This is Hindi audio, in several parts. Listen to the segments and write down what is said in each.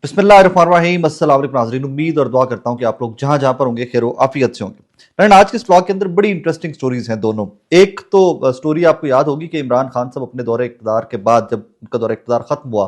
बिस्मिल्लाहिर्रहमानिर्रहीम, अस्सलाम वालेकुम नाज़रीन। उम्मीद और दुआ करता हूँ कि आप लोग जहां जहां पर होंगे खैर आफियत से होंगे। फ्रेंड, आज के इस ब्लॉग के अंदर बड़ी इंटरेस्टिंग स्टोरीज हैं दोनों। एक तो स्टोरी आपको याद होगी कि इमरान खान साहब अपने दौरे इक़्तिदार के बाद जब उनका दौरा इक़्तिदार खत्म हुआ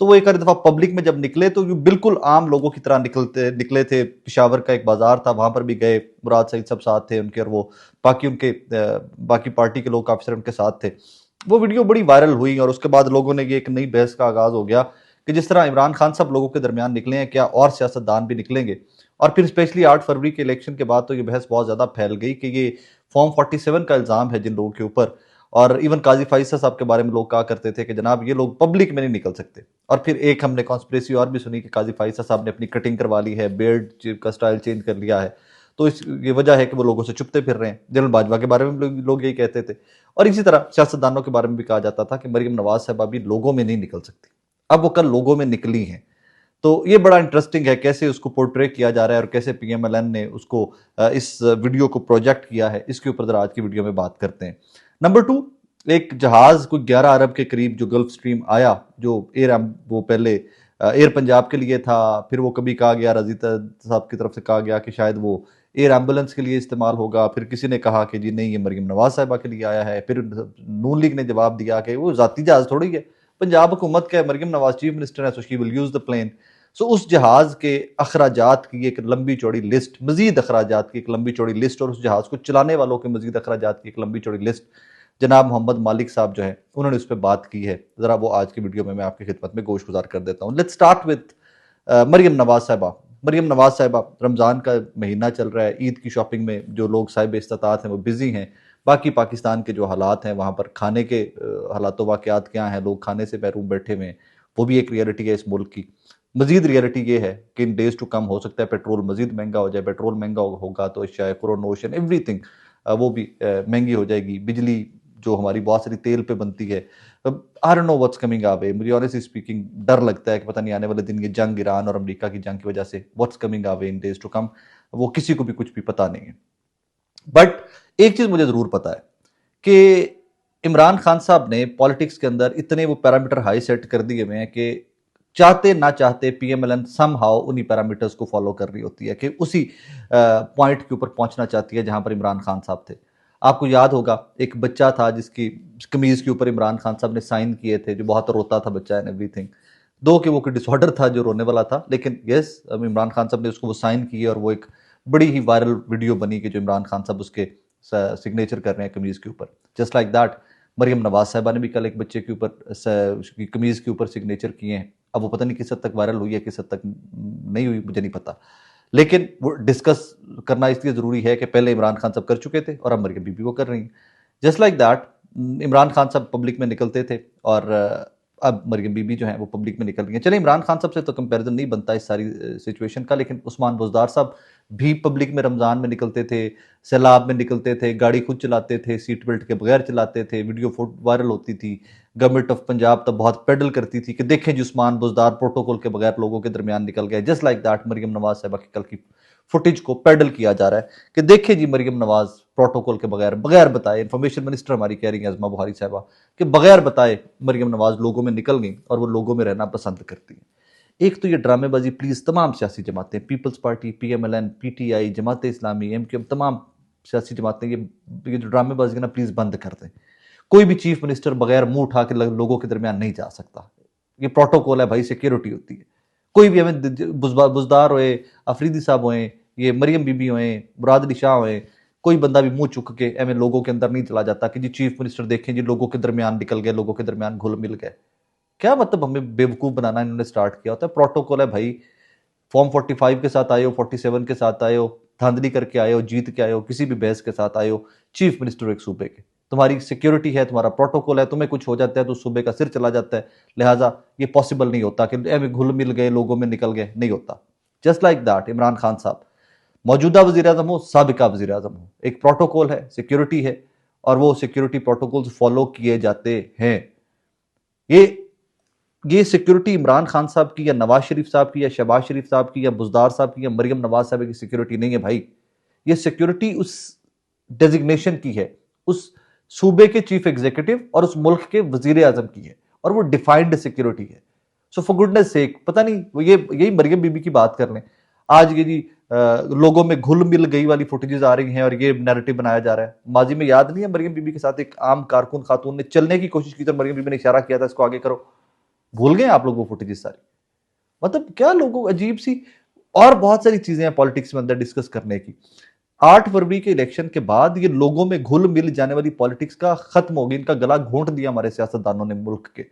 तो वो एक दफ़ा पब्लिक में जब निकले तो बिल्कुल आम लोगों की तरह निकले थे। पिशावर का एक बाजार था, वहां पर भी गए। मुराद सईद सब साथ थे उनके, और वो बाकी पार्टी के लोग काफी सारे उनके साथ थे। वो वीडियो बड़ी वायरल हुई और उसके बाद लोगों ने ये एक नई बहस का आगाज हो गया कि जिस तरह इमरान खान साहब लोगों के दरमियान निकले हैं, क्या और सियासतदान भी निकलेंगे। और फिर स्पेशली 8 फरवरी के इलेक्शन के बाद तो ये बहस बहुत ज्यादा फैल गई कि ये फॉर्म 47 का इल्जाम है जिन लोगों के ऊपर। और इवन काजी फाइसा साहब के बारे में लोग कहा करते थे कि जनाब ये लोग पब्लिक में नहीं निकल सकते। और फिर एक हमने कॉन्स्पिरेसी और भी सुनी कि काजी फाइसा साहब ने अपनी कटिंग करवा ली है, बियर्ड का स्टाइल चेंज कर लिया है, तो इस ये वजह है कि वो लोगों से चुपते फिर रहे हैं। जनरल बाजवा के बारे में लोग यही कहते थे। और इसी तरह सियासतदानों के बारे में भी कहा जाता था कि मरियम नवाज साहब अभी लोगों में नहीं निकल सकती। अब वो कल लोगों में निकली हैं। तो ये बड़ा इंटरेस्टिंग है कैसे उसको पोर्ट्रे किया जा रहा है और कैसे पीएमएलएन ने उसको इस वीडियो को प्रोजेक्ट किया है। इसके ऊपर जरा आज की वीडियो में बात करते हैं। नंबर टू, एक जहाज कोई 11 अरब के करीब जो गल्फ स्ट्रीम आया, जो वो पहले एयर पंजाब के लिए था, फिर वो कभी कहा गया, रजीत साहब की तरफ से कहा गया कि शायद वो एयर एम्बुलेंस के लिए इस्तेमाल होगा, फिर किसी ने कहा कि जी नहीं ये मरियम नवाज साहिबा के लिए आया है, फिर नून लीग ने जवाब दिया कि वो जाती जहाज थोड़ी है, पंजाब हुकूमत का है, मरियम नवाज चीफ मिनिस्टर है, so she will use the plane. So उस जहाज के अखराजात की एक लंबी चौड़ी लिस्ट, मजीद अखराजात की एक लंबी चौड़ी लिस्ट, और उस जहाज को चलाने वालों के मजीद अखराजात की एक लंबी चौड़ी लिस्ट जनाब मोहम्मद मालिक साहब जो है उन्होंने उस पर बात की है। जरा वो आज की वीडियो में मैं आपकी खिदमत में गोश गुजार कर देता हूँ। Let's start with Maryam Nawaz Sahiba. Maryam Nawaz साहिबा, रमज़ान का महीना चल रहा है, ईद की शॉपिंग में जो लोग साहिब इस्तात हैं वो बिजी हैं। बाकी पाकिस्तान के जो हालात हैं वहाँ पर खाने के हालात वाक़यात क्या हैं, लोग खाने से महरूम बैठे हुए हैं, वो भी एक रियलिटी है इस मुल्क की। मजीद रियलिटी ये है कि इन डेज टू कम हो सकता है पेट्रोल मजीद महंगा हो जाए। पेट्रोल महंगा होगा तो शायद क्रोनोशन एवरीथिंग वो भी महंगी हो जाएगी। बिजली जो हमारी बहुत सारी तेल पे बनती है, I don't know what's coming away. मुझे ऑनेस्टली स्पीकिंग डर लगता है कि पता नहीं आने वाले दिन ये जंग, ईरान और अमेरिका की जंग की वजह से what's coming away in days to come, वो किसी को भी कुछ भी पता नहीं है। बट एक चीज मुझे जरूर पता है कि इमरान खान साहब ने पॉलिटिक्स के अंदर इतने वो पैरामीटर हाई सेट कर दिए हुए हैं कि चाहते ना चाहते पीएमएलएन समहाउ उन्हीं पैरामीटर्स को फॉलो कर रही होती है कि उसी पॉइंट के ऊपर पहुंचना चाहती है जहां पर इमरान खान साहब थे। आपको याद होगा एक बच्चा था जिसकी कमीज के ऊपर इमरान खान साहब ने साइन किए थे, जो बहुत रोता था बच्चा एंड एवरीथिंग। दो कि वो कोई डिसऑर्डर था जो रोने वाला था, लेकिन यस इमरान खान साहब ने उसको वो साइन किए और वो एक बड़ी ही वायरल वीडियो बनी कि जो इमरान खान साहब उसके सिग्नेचर कर रहे हैं कमीज के ऊपर। Just like that Maryam Nawaz Sahiba ने भी कल एक बच्चे के ऊपर उसकी कमीज के ऊपर सिग्नेचर किए हैं। अब वो पता नहीं किस हद तक वायरल हुई है, किस हद तक नहीं हुई, मुझे नहीं पता। लेकिन वो डिस्कस करना इसलिए जरूरी है कि पहले इमरान खान साहब कर चुके थे और अब मरियम बीबी वो कर रही हैं। Just like that Imran Khan साहब पब्लिक में निकलते थे और अब मरियम बीबी जो है वो पब्लिक में निकल रही हैं। चले इमरान खान साहब से तो कंपैरिजन नहीं बनता इस सारी सिचुएशन का, लेकिन उस्मान बुज़दार साहब भी पब्लिक में रमज़ान में निकलते थे, सैलाब में निकलते थे, गाड़ी खुद चलाते थे, सीट बेल्ट के बगैर चलाते थे, वीडियो वायरल होती थी। गवर्नमेंट ऑफ पंजाब तब बहुत पेडल करती थी कि देखें जी उस्मान बुज़दार प्रोटोकॉल के बगैर लोगों के दरमियान निकल गए। Just like that Maryam Nawaz Sahiba की कल की फुटेज को पेडल किया जा रहा है कि देखें जी मरियम नवाज प्रोटोकॉल के बगैर, बगैर बताए, इंफॉर्मेशन मिनिस्टर हमारी कह रही है अजमा बुहारी साहबा कि बगैर बताए मरियम नवाज लोगों में निकल गई और वो लोगों में रहना पसंद करती है। एक तो ये ड्रामेबाजी प्लीज तमाम सियासी जमातें, peoples party, PMLN, PTI, Jamaat Islami, MQM, तमाम सियासी जमातें ये जो ड्रामेबाजी ना प्लीज बंद कर दें। कोई भी चीफ मिनिस्टर बगैर मुंह उठा के लोगों के दरमियान नहीं जा सकता। ये प्रोटोकॉल है भाई, सिक्योरिटी होती है। कोई भी हमें बुजदार होए, अफरीदी साहब होए, ये मरियम बीबी होए, मुराद अली शाह होए, कोई बंदा भी मुंह चुक के एवं लोगों के अंदर नहीं चला जाता कि जी चीफ मिनिस्टर देखें जी लोगों के दरमियान निकल गए, लोगों के दरमियान घुल मिल गए। क्या मतलब हमें बेवकूफ बनाना इन्होंने स्टार्ट किया होता है। प्रोटोकॉल है भाई, फॉर्म 45 के साथ आए हो, 47 के साथ आए हो, धांधली करके आए हो, जीत के आए हो, किसी भी बहस के साथ आए हो, चीफ मिनिस्टर एक सूबे के, तुम्हारी सिक्योरिटी है, तुम्हारा प्रोटोकॉल है, तुम्हें कुछ हो जाता है तो सूबे का सिर चला जाता है। लिहाजा ये पॉसिबल नहीं होता कि घुल मिल गए, लोगों में निकल गए, नहीं होता। Just like that Imran Khan साहब, मौजूदा वजीर आजम हो, साबिका वजीर आजम हो, एक प्रोटोकॉल है, सिक्योरिटी है, और वो सिक्योरिटी प्रोटोकॉल फॉलो किए जाते हैं। ये ये सिक्योरिटी इमरान खान साहब की या नवाज शरीफ साहब की या शहबाज शरीफ साहब की या बुजदार साहब की या मरियम नवाज साहब की सिक्योरिटी नहीं है भाई। ये सिक्योरिटी उस डेजिग्नेशन की है, उस सूबे के चीफ एग्जीक्यूटिव और उस मुल्क के वजीर आजम की है, और वो डिफाइंड सिक्योरिटी है। सो फॉर गुडनेस सेक, पता नहीं वो ये यही मरियम बीबी की बात कर लें, आज ये जी लोगों में घुल मिल गई वाली फुटेजेस आ रही हैं और ये नैरेटिव बनाया जा रहा है। माजी में याद नहीं है मरियम बीबी के साथ एक आम कारकुन खातून ने चलने की कोशिश की तो मरियम बीबी ने इशारा किया था इसको आगे करो, भूल गए आप लोग वो फुटेजेस सारी? मतलब क्या लोगों को अजीब सी, और बहुत सारी चीजें हैं पॉलिटिक्स में अंदर डिस्कस करने की। 8 फरवरी के इलेक्शन के बाद ये लोगों में घुल मिल जाने वाली पॉलिटिक्स का खत्म हो गई, इनका गला घोंट दिया हमारे सियासतदानों ने मुल्क के।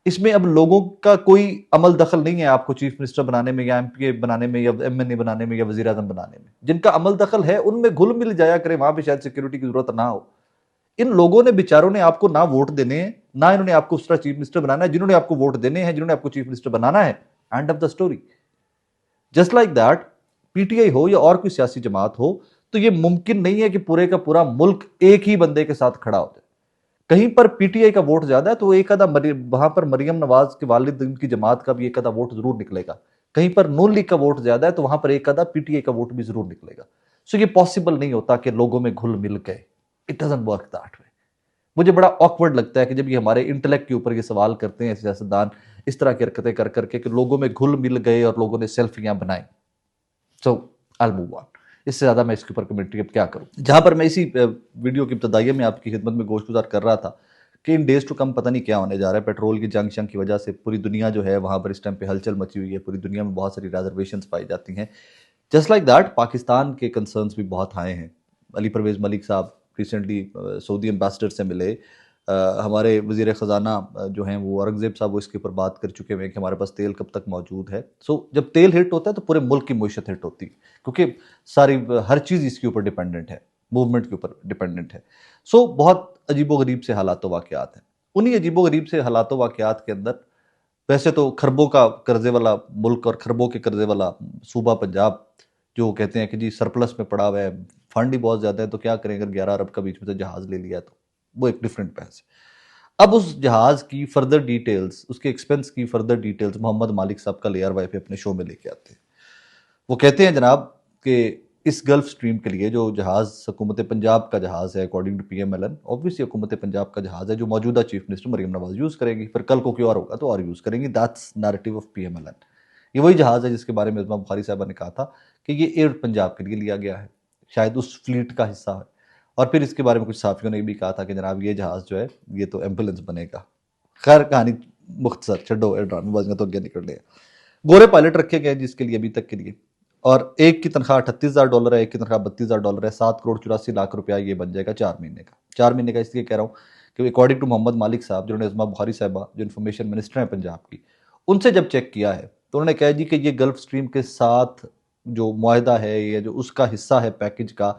इसमें अब लोगों का कोई अमल दखल नहीं है आपको चीफ मिनिस्टर बनाने में या एमपीए बनाने में या एमएनए बनाने में या वजीर आजम बनाने में। जिनका अमल दखल है उनमें घुल मिल जाया करे, वहां पे शायद सिक्योरिटी की जरूरत ना हो। इन लोगों ने बेचारों ने आपको ना वोट देने हैं, ना इन्होंने आपको उस तरह चीफ मिनिस्टर बनाना है। जिन्होंने आपको वोट देने हैं, जिन्होंने आपको चीफ मिनिस्टर बनाना है, end of the story. Just like that, PTI हो या और कोई सियासी जमात हो, तो ये मुमकिन नहीं है कि पूरे का पूरा मुल्क एक ही बंदे के साथ खड़ा हो जाए। कहीं पर पीटीआई का वोट ज्यादा है तो एक आधा वहां पर मरियम नवाज के वालिद की जमात का भी एक आधा वोट जरूर निकलेगा। कहीं पर नून लीग का वोट ज्यादा है तो वहां पर एक आधा पीटीआई का वोट भी जरूर निकलेगा। सो ये पॉसिबल नहीं होता कि लोगों में घुल मिल गए। It doesn't work that way. मुझे बड़ा ऑकवर्ड लगता है कि जब ये हमारे इंटेलेक्ट के ऊपर ये सवाल करते हैं सियासतदान इस तरह की हरकतें कर करके कि लोगों में घुल मिल गए और लोगों ने सेल्फियां बनाई। सो आई विल मूव ऑन। इससे ज्यादा मैं इसके ऊपर कमेंट्री अब क्या करूं। जहां पर मैं इसी वीडियो की इब्तदाइया में आपकी खिदमत में गोशगुजार कर रहा था कि इन डेज टू कम पता नहीं क्या होने जा रहा है। पेट्रोल की जंग शंग की वजह से पूरी दुनिया जो है वहां पर इस टाइम पे हलचल मची हुई है। पूरी दुनिया में बहुत सारी रिजर्वेशंस पाई जाती हैं। जस्ट लाइक दैट पाकिस्तान के कंसर्न्स भी बहुत आए हैं। अली परवेज मलिक साहब रिसेंटली सऊदी एम्बेसडर से मिले। हमारे वजीर ख़जाना जो हैं वो औरंगजेब साहब वो इसके ऊपर बात कर चुके हैं कि हमारे पास तेल कब तक मौजूद है। सो जब तेल हिट होता है तो पूरे मुल्क की मईशत हिट होती है, क्योंकि सारी हर चीज़ इसके ऊपर डिपेंडेंट है, मूवमेंट के ऊपर डिपेंडेंट है। सो बहुत अजीबो गरीब से हालात वाक़यात हैं। उन्हीं अजीबो गरीब से हालात वाक़यात के अंदर वैसे तो खरबों का कर्जे वाला मुल्क और खरबों के कर्जे वाला सूबा पंजाब, जो कहते हैं कि जी सरप्लस में पड़ा हुआ है, फंड ही बहुत ज़्यादा है, तो क्या करें अगर 11 अरब का बीच में से जहाज़ ले लिया तो वो एक डिफरेंट बहस है। अब उस जहाज की फर्दर डिटेल्स, उसके एक्सपेंस की फर्दर डिटेल्स मोहम्मद मालिक साहब का लेयर वाई पे अपने शो में लेके आते हैं। वो कहते हैं जनाब कि इस गल्फ स्ट्रीम के लिए जो जहाज हुकूमत पंजाब का जहाज है, अकॉर्डिंग टू पीएमएलएन, ऑब्वियसली हुकूमत पंजाब का जहाज है जो मौजूदा chief minister Maryam Nawaz use करेगी, फिर कल को कोई और होगा तो और यूज करेंगी। That's narrative of PMLN. ये वही जहाज है जिसके बारे में उस्मा बुखारी साहबा ने कहा था कि ये एयर पंजाब के लिए लिया गया है, शायद उस फ्लीट का हिस्सा है। और फिर इसके बारे में कुछ साफियों ने भी कहा था कि जनाब ये जहाज जो है ये तो एम्बुलेंस बनेगा। खैर कहानी मुख्तसर, छो ड्रामेबाजियां तो अगे निकल रही है। गोरे पायलट रखे गए जिसके लिए अभी तक के लिए, और एक की तनख्वाह $38,000 है, एक की तनख्वाह $32,000 है। 7 करोड़ 84 लाख रुपया ये बन जाएगा 4 महीने का। 4 महीने का इसलिए कह रहा हूँ कि अकॉर्डिंग टू मोहम्मद मालिक साहब, जिन्होंने उस्मा बुखारी साहबा जो इन्फॉर्मेशन मिनिस्टर हैं पंजाब की, उनसे जब चेक किया है तो उन्होंने कहा जी कि ये गल्फ स्ट्रीम के साथ जो मुआहदा है या जो उसका हिस्सा है पैकेज का,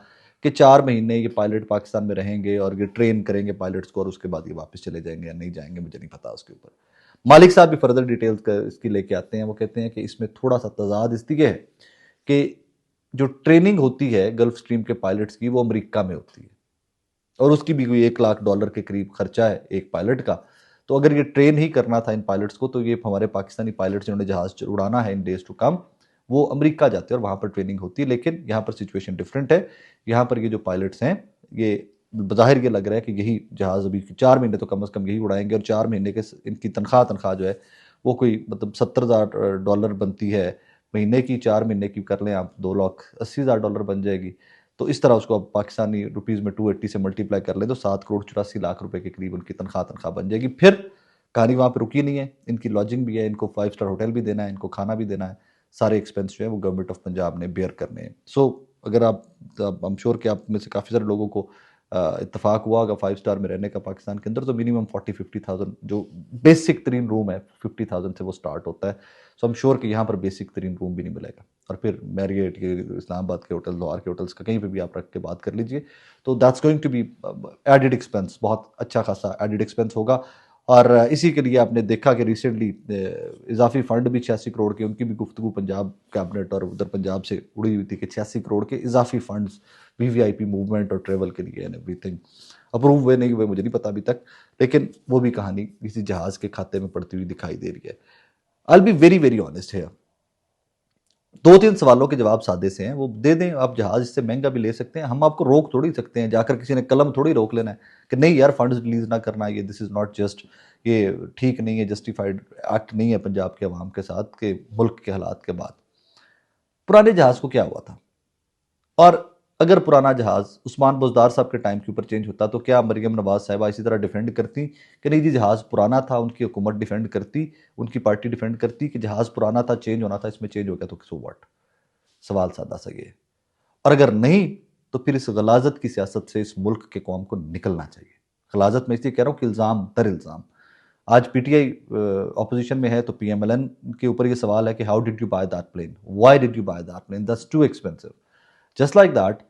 कि 4 महीने ये पायलट पाकिस्तान में रहेंगे और ये ट्रेन करेंगे पायलट्स को और उसके बाद ये वापस चले जाएंगे या नहीं जाएंगे, मुझे नहीं पता उसके ऊपर। मालिक साहब भी फर्दर डिटेल्स इसकी लेके आते हैं। वो कहते हैं कि इसमें थोड़ा सा तजाद इसलिए है कि जो ट्रेनिंग होती है गल्फ स्ट्रीम के पायलट्स की वो अमेरिका में होती है और उसकी भी कोई $1 लाख के करीब खर्चा है एक पायलट का। तो अगर ये ट्रेन ही करना था इन पायलट्स को तो ये हमारे पाकिस्तानी पायलट्स जिन्होंने जहाज उड़ाना है इन डेज टू कम, वो अमेरिका जाते हैं और वहाँ पर ट्रेनिंग होती है। लेकिन यहाँ पर सिचुएशन डिफरेंट है। यहाँ पर ये जो पायलट्स हैं ये बज़ाहिर ये लग रहा है कि यही जहाज़ अभी 4 महीने तो कम से कम यही उड़ाएंगे और 4 महीने के इनकी तनख्वाह जो है वो कोई मतलब $70,000 बनती है महीने की। 4 महीने की कर लें आप, $2,80,000 बन जाएगी। तो इस तरह उसको आप पाकिस्तानी रुपीज़ में 280 से मल्टीप्लाई कर लें तो 7 करोड़ 84 लाख रुपए के करीब उनकी तनख्वाह बन जाएगी। फिर कहानी वहाँ पर रुकी नहीं है, इनकी लॉजिंग भी है, इनको 5 स्टार होटल भी देना है, इनको खाना भी देना है। सारे एक्सपेंस जो है वो गवर्नमेंट ऑफ पंजाब ने बेयर करने हैं। सो अगर आप आई एम श्योर कि आप में से काफ़ी सारे लोगों को इत्तेफाक हुआ होगा 5 स्टार में रहने का पाकिस्तान के अंदर, तो मिनिमम 40-50,000 जो बेसिक तरीन रूम है 50,000 से वो स्टार्ट होता है। सो आई एम श्योर कि यहाँ पर बेसिक तरीन रूम भी नहीं मिलेगा। और फिर मैरियट के, इस्लामाबाद के होटल, लाहौर के होटल्स का कहीं पे भी आप रख के बात कर लीजिए तो that's going to be added expense, बहुत अच्छा खासा एडिड एक्सपेंस होगा। और इसी के लिए आपने देखा कि रिसेंटली इजाफी फंड भी 86 करोड़ के, उनकी भी गुफ्तगू पंजाब कैबिनेट और उधर पंजाब से उड़ी हुई थी कि 86 करोड़ के इजाफी फंड्स वीवीआईपी मूवमेंट और ट्रेवल के लिए एंड एवरीथिंग अप्रूव हुए नहीं हुए मुझे नहीं पता अभी तक, लेकिन वो भी कहानी किसी जहाज के खाते में पड़ती हुई दिखाई दे रही है। I will be very very honest है। 2-3 सवालों के जवाब सादे से हैं, वो दे दें। आप जहाज इससे महंगा भी ले सकते हैं, हम आपको रोक थोड़ी सकते हैं। जाकर किसी ने कलम थोड़ी रोक लेना है कि नहीं यार फंड्स रिलीज ना करना, ये दिस इज नॉट जस्ट ये ठीक नहीं है, जस्टिफाइड एक्ट नहीं है पंजाब के अवाम के साथ के मुल्क के हालात के बाद। पुराने जहाज को क्या हुआ था? और अगर पुराना जहाज उस्मान बुजदार साहब के टाइम के ऊपर चेंज होता तो क्या मरियम नवाज साहिबा इसी तरह डिफेंड करती कि नहीं जी जहाज पुराना था, उनकी हुकूमत डिफेंड करती, उनकी पार्टी डिफेंड करती कि जहाज पुराना था, चेंज होना था, इसमें चेंज हो गया तो सो व्हाट? सवाल सादा सा ये है। और अगर नहीं तो फिर इस गलाजत की सियासत से इस मुल्क के कौम को निकलना चाहिए। गलाजत में इसलिए कह रहा हूँ कि इल्ज़ाम दर इल्ज़ाम। आज पीटीआई ऑपोजिशन में है तो पीएमएलएन के ऊपर ये सवाल है कि how did you buy that plane, why did you buy that plane, that's too expensive. Just like that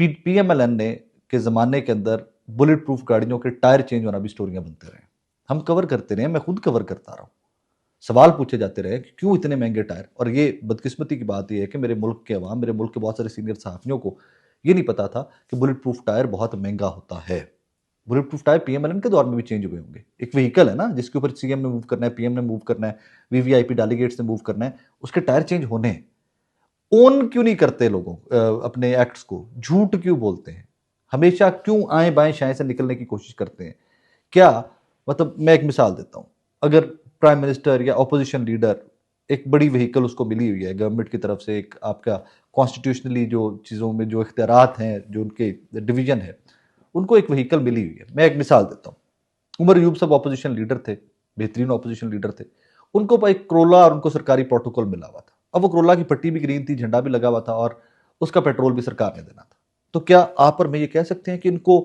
PMLN ने के ज़माने के अंदर बुलेट प्रूफ गाड़ियों के टायर चेंज होना भी स्टोरियां बनते रहे, हम कवर करते रहे, मैं खुद कवर करता रहा हूँ। सवाल पूछे जाते रहे कि क्यों इतने महंगे टायर। और ये बदकिस्मती की बात यह है कि मेरे मुल्क के अवाम, मेरे मुल्क के बहुत सारे सीनियर सहाफ़ियों को ये नहीं पता था कि बुलेट प्रूफ टायर बहुत महंगा होता है। बुलेट प्रूफ टायर पीएमएलएन के दौर में भी चेंज हुए होंगे। एक व्हीकल है ना जिसके ऊपर सीएम ने मूव करना है, पीएम ने मूव करना है, वीवीआईपी डेलीगेट्स ने मूव करना है, उसके टायर चेंज होने हैं। ओन क्यों नहीं करते लोगों अपने एक्ट्स को? झूठ क्यों बोलते हैं? हमेशा क्यों आए बाएं शाएं से निकलने की कोशिश करते हैं? क्या मतलब, मैं एक मिसाल देता हूं। अगर प्राइम मिनिस्टर या ऑपोजिशन लीडर, एक बड़ी व्हीकल उसको मिली हुई है गवर्नमेंट की तरफ से, एक आपका कॉन्स्टिट्यूशनली जो चीज़ों में जो इख्तियारात हैं, जो उनके डिवीजन है, उनको एक व्हीकल मिली हुई है। मैं एक मिसाल देता हूँ। उमर यूब साहब ऑपोजिशन लीडर थे, बेहतरीन ऑपोजिशन लीडर थे। उनको एक क्रोला और उनको सरकारी प्रोटोकॉल मिला हुआ था। अब वो क्रोला की पट्टी भी ग्रीन थी, झंडा भी लगा हुआ था और उसका पेट्रोल भी सरकार ने देना था। तो क्या आप और मैं ये कह सकते हैं कि इनको,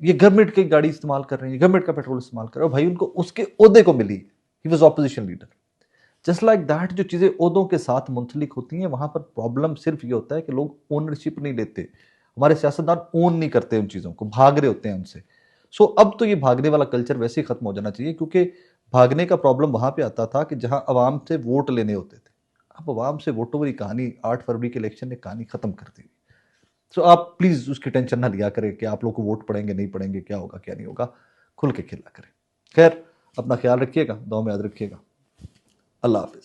ये गवर्नमेंट की गाड़ी इस्तेमाल कर रहे हैं, गवर्नमेंट का पेट्रोल इस्तेमाल कर रहे हो? भाई उनको उसके ओहदे को मिली, he was opposition leader. Just like that, जो चीज़ें ओहदों के साथ मुंसलिक होती हैं वहां पर प्रॉब्लम सिर्फ ये होता है कि लोग ओनरशिप नहीं लेते, हमारे सियासतदान ओन नहीं करते उन चीज़ों को, भाग रहे होते हैं उनसे। सो अब तो ये भागने वाला कल्चर वैसे ही खत्म हो जाना चाहिए, क्योंकि भागने का प्रॉब्लम वहां पे आता था कि जहां अवाम से वोट लेने होते थे। अब अवाम से वोटों वाली कहानी 8 फरवरी के इलेक्शन ने कहानी खत्म कर दी। सो आप प्लीज उसकी टेंशन ना लिया करें कि आप लोग को वोट पड़ेंगे नहीं पड़ेंगे, क्या होगा क्या नहीं होगा, खुल के खेला करें। खैर, अपना ख्याल रखिएगा, दुआ में याद रखिएगा। अल्लाह हाफिज।